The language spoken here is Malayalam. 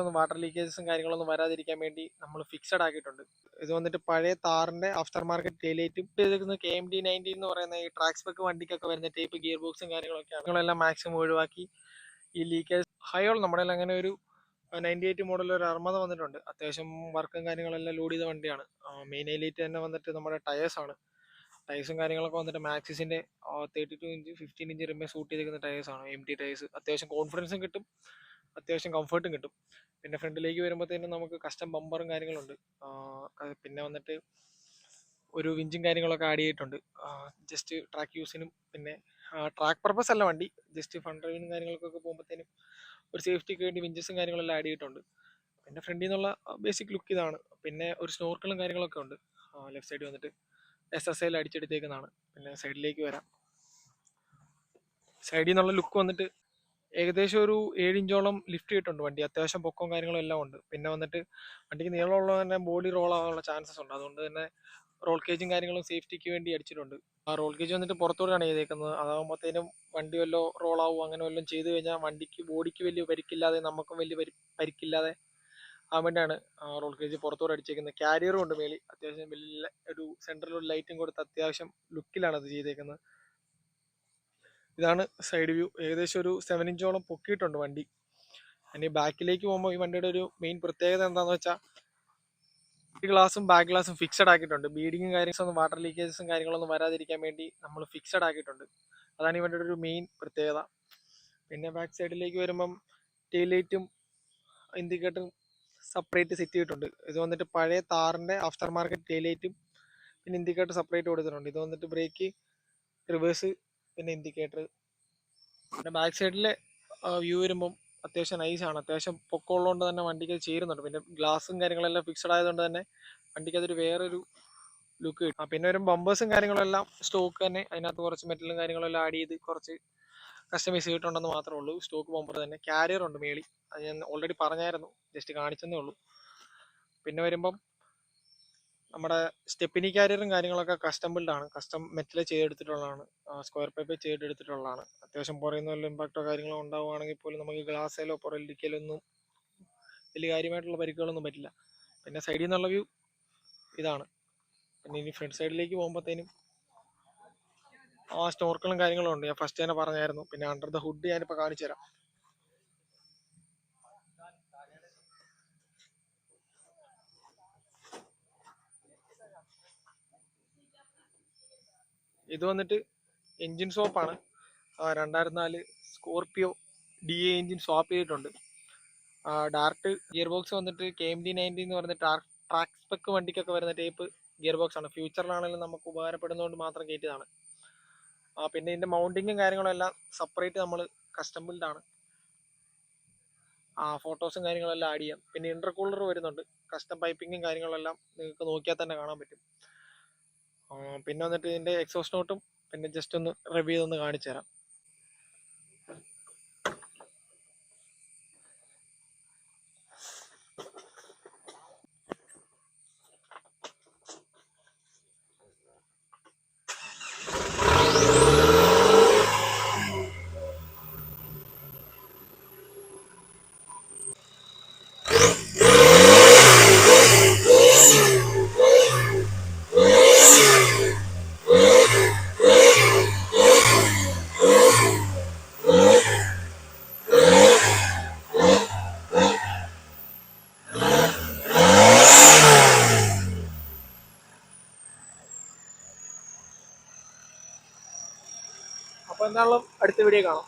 ഒന്നും വാട്ടർ ലീക്കേജസും കാര്യങ്ങളൊന്നും വരാതിരിക്കാൻ വേണ്ടി നമ്മൾ ഫിക്സഡ് ആക്കിയിട്ടുണ്ട്. ഇത് വന്നിട്ട് പഴയ താറിന്റെ ആഫ്റ്റർ മാർക്കറ്റ് ടൈലൈറ്റും ചെയ്തിരിക്കുന്നത് KMD 90 എന്ന് പറയുന്ന ഈ ട്രാക്ക് സ്പെക്ക് വണ്ടിക്കൊക്കെ വരുന്ന ടൈപ്പ് ഗിയർ ബോക്സും കാര്യങ്ങളൊക്കെയാണ്. നിങ്ങളെല്ലാം മാക്സിമം ഒഴിവാക്കി ഈ ലീക്കേജ് ഹൈയോൾ നമ്മുടെ അങ്ങനെ ഒരു 98 മോഡൽ ഒരു അർമത വന്നിട്ടുണ്ട്. അത്യാവശ്യം വർക്കും കാര്യങ്ങളെല്ലാം ലോഡ് ചെയ്ത വണ്ടിയാണ്. മെയിൻ ഹൈലൈറ്റ് തന്നെ വന്നിട്ട് നമ്മുടെ ടയേഴ്സാണ്. ടയേഴ്സും കാര്യങ്ങളൊക്കെ വന്നിട്ട് മാക്സിസിന്റെ 32 ഇഞ്ച് 15 ഇഞ്ച് റിമേ സൂട്ട് ചെയ്തിരിക്കുന്ന ടയേഴ്സാണ്. MT ടയേഴ്സ് അത്യാവശ്യം കോൺഫിഡൻസും കിട്ടും, അത്യാവശ്യം കംഫർട്ടും കിട്ടും. പിന്നെ ഫ്രണ്ടിലേക്ക് വരുമ്പോഴത്തേനും നമുക്ക് കസ്റ്റം ബമ്പറും കാര്യങ്ങളുണ്ട്. പിന്നെ വന്നിട്ട് ഒരു വിഞ്ചും കാര്യങ്ങളൊക്കെ ആഡ് ചെയ്തിട്ടുണ്ട്. ജസ്റ്റ് ട്രാക്ക് യൂസിനും പിന്നെ ട്രാക്ക് പർപ്പസ് അല്ല വണ്ടി, ജസ്റ്റ് ഫൺ ഡ്രൈവിനും കാര്യങ്ങൾക്കൊക്കെ പോകുമ്പോഴത്തേനും ഒരു സേഫ്റ്റിക്ക് വേണ്ടി വിഞ്ചസും കാര്യങ്ങളെല്ലാം ആഡ് ചെയ്തിട്ടുണ്ട്. പിന്നെ ഫ്രണ്ടിൽ നിന്നുള്ള ബേസിക് ലുക്ക് ഇതാണ്. പിന്നെ ഒരു സ്നോർക്കലും കാര്യങ്ങളൊക്കെ ഉണ്ട്. ലെഫ്റ്റ് സൈഡിൽ വന്നിട്ട് SSL അടിച്ചെടുത്തേക്കുന്നതാണ്. പിന്നെ സൈഡിലേക്ക് വരാം. സൈഡിൽ നിന്നുള്ള ലുക്ക് വന്നിട്ട് ഏകദേശം ഒരു 7 ഇഞ്ചോളം ലിഫ്റ്റ് ചെയ്തിട്ടുണ്ട് വണ്ടി. അത്യാവശ്യം പൊക്കവും കാര്യങ്ങളും എല്ലാം ഉണ്ട്. പിന്നെ വന്നിട്ട് വണ്ടിക്ക് നീളമുള്ളത് തന്നെ ബോഡി റോൾ ആവാനുള്ള ചാൻസസ് ഉണ്ട്. അതുകൊണ്ട് തന്നെ റോൾ കേജും കാര്യങ്ങളും സേഫ്റ്റിക്ക് വേണ്ടി അടിച്ചിട്ടുണ്ട്. ആ റോൾ കേജ് വന്നിട്ട് പുറത്തോടാണ് ചെയ്തേക്കുന്നത്. അതാകുമ്പോഴത്തേനും വണ്ടി വല്ലോ റോൾ ആവും അങ്ങനെ വല്ലതും ചെയ്ത് കഴിഞ്ഞാൽ വണ്ടിക്ക് ബോഡിക്ക് വലിയ പരിക്കില്ലാതെ നമുക്കും വലിയ പരിക്കില്ലാതെ ആ വേണ്ടിയാണ് റോൾ കേജ് പുറത്തോട് അടിച്ചേക്കുന്നത്. ക്യാരിയറും ഉണ്ട് മേളിൽ. അത്യാവശ്യം വലിയ ഒരു സെൻട്രൽ ഒരു ലൈറ്റും കൊടുത്ത് അത്യാവശ്യം ലുക്കിലാണ് അത് ചെയ്തേക്കുന്നത്. ഇതാണ് സൈഡ് വ്യൂ. ഏകദേശം ഒരു 7 ഇഞ്ചോളം പൊക്കിയിട്ടുണ്ട് വണ്ടി. ഇനി ബാക്കിലേക്ക് പോകുമ്പോൾ ഈ വണ്ടിയുടെ ഒരു മെയിൻ പ്രത്യേകത എന്താണെന്ന് വെച്ചാൽ ഗ്ലാസും ബാക്ക് ഗ്ലാസും ഫിക്സഡ് ആക്കിയിട്ടുണ്ട്. ബീഡിങ്ങും കാര്യങ്ങളും വാട്ടർ ലീക്കേജസും കാര്യങ്ങളൊന്നും വരാതിരിക്കാൻ വേണ്ടി നമ്മൾ ഫിക്സഡ് ആക്കിയിട്ടുണ്ട്. അതാണ് ഈ വണ്ടിയുടെ ഒരു മെയിൻ പ്രത്യേകത. പിന്നെ ബാക്ക് സൈഡിലേക്ക് വരുമ്പം ടെയിൽ ലൈറ്റും ഇൻഡിക്കേറ്ററും സെപ്പറേറ്റ് സെറ്റ് ചെയ്തിട്ടുണ്ട്. ഇത് വന്നിട്ട് പഴയ താറിന്റെ ആഫ്റ്റർ മാർക്കറ്റ് ടെയിൽ ലൈറ്റും പിന്നെ ഇൻഡിക്കേറ്റർ സെപ്പറേറ്റ് കൊടുത്തിട്ടുണ്ട്. ഇത് വന്നിട്ട് ബ്രേക്ക്, റിവേഴ്സ്, പിന്നെ ഇൻഡിക്കേറ്റർ. പിന്നെ ബാക്ക് സൈഡിലെ വ്യൂ വരുമ്പം അത്യാവശ്യം നൈസാണ്. അത്യാവശ്യം പൊക്കമുള്ളതുകൊണ്ട് തന്നെ വണ്ടിക്ക് അത് ചേരുന്നുണ്ട്. പിന്നെ ഗ്ലാസും കാര്യങ്ങളെല്ലാം ഫിക്സഡ് ആയതുകൊണ്ട് തന്നെ വണ്ടിക്ക് അതൊരു വേറൊരു ലുക്ക് കിട്ടും. പിന്നെ ഒരു ബമ്പേഴ്സും കാര്യങ്ങളെല്ലാം സ്റ്റോക്ക് തന്നെ. അതിനകത്ത് കുറച്ച് മെറ്റലും കാര്യങ്ങളെല്ലാം ആഡ് ചെയ്ത് കുറച്ച് കസ്റ്റമൈസ് ചെയ്തിട്ടുണ്ടെന്ന് മാത്രമേ ഉള്ളൂ. സ്റ്റോക്ക് ബമ്പർ തന്നെ. ക്യാരിയർ ഉണ്ട് മേളി, അത് ഞാൻ ഓൾറെഡി പറഞ്ഞായിരുന്നു, ജസ്റ്റ് കാണിച്ചെന്നേ ഉള്ളൂ. പിന്നെ വരുമ്പം നമ്മുടെ സ്റ്റെപ്പിനി ക്യാരിയറും കാര്യങ്ങളൊക്കെ കസ്റ്റം ബിൽഡാണ്. കസ്റ്റം മെറ്റൽ ചെയ്തെടുത്തിട്ടുള്ളതാണ്. സ്ക്വയർ പൈപ്പ് ചെയ്തെടുത്തിട്ടുള്ളതാണ്. അത്യാവശ്യം പുറയുന്ന വല്ല ഇമ്പാക്റ്റോ കാര്യങ്ങളോ ഉണ്ടാവുകയാണെങ്കിൽ പോലും നമുക്ക് ഗ്ലാസ്സിലോ പുറയിലിരിക്കലോ ഒന്നും വലിയ കാര്യമായിട്ടുള്ള പരിക്കുകളൊന്നും പറ്റില്ല. പിന്നെ സൈഡിൽ നിന്നുള്ള വ്യൂ ഇതാണ്. പിന്നെ ഇനി ഫ്രണ്ട് സൈഡിലേക്ക് പോകുമ്പോഴത്തേനും സ്നോർക്കലും കാര്യങ്ങളും ഉണ്ട്. ഞാൻ ഫസ്റ്റ് തന്നെ പറഞ്ഞായിരുന്നു. പിന്നെ അണ്ടർ ദ ഹുഡ് ഞാനിപ്പോൾ കാണിച്ചു തരാം. ഇത് വന്നിട്ട് എൻജിൻ സ്വാപ്പാണ്. 2004 സ്കോർപിയോ DA എൻജിൻ സ്വാപ്പ് ചെയ്തിട്ടുണ്ട്. ഡയറക്റ്റ് ഗിയർ ബോക്സ് വന്നിട്ട് KMD 90 എന്ന് പറഞ്ഞ ട്രാക്ക് സ്പെക്ക് വണ്ടിക്കൊക്കെ വരുന്ന ടൈപ്പ് ഗിയർ ബോക്സ് ആണ്. ഫ്യൂച്ചറിലാണെങ്കിലും നമുക്ക് ഉപകാരപ്പെടുന്നതുകൊണ്ട് മാത്രം കയറ്റിയതാണ്. പിന്നെ ഇതിന്റെ മൗണ്ടിങ്ങും കാര്യങ്ങളും എല്ലാം സെപ്പറേറ്റ് നമ്മൾ കസ്റ്റം ബിൽഡാണ്. ഫോട്ടോസും കാര്യങ്ങളെല്ലാം ആഡ് ചെയ്യാം. പിന്നെ ഇന്റർകൂളർ വരുന്നുണ്ട്. കസ്റ്റം പൈപ്പിങ്ങും കാര്യങ്ങളെല്ലാം നിങ്ങൾക്ക് നോക്കിയാൽ തന്നെ കാണാൻ പറ്റും. പിന്നെ വന്നിട്ട് ഇതിന്റെ എക്സോസ്റ്റ് നോട്ടും പിന്നെ ജസ്റ്റ് ഒന്ന് റിവ്യൂ ചെയ്തൊന്ന് കാണിച്ചു തരാം. അപ്പോൾ എന്തായാലും അടുത്ത വീഡിയോ കാണാം.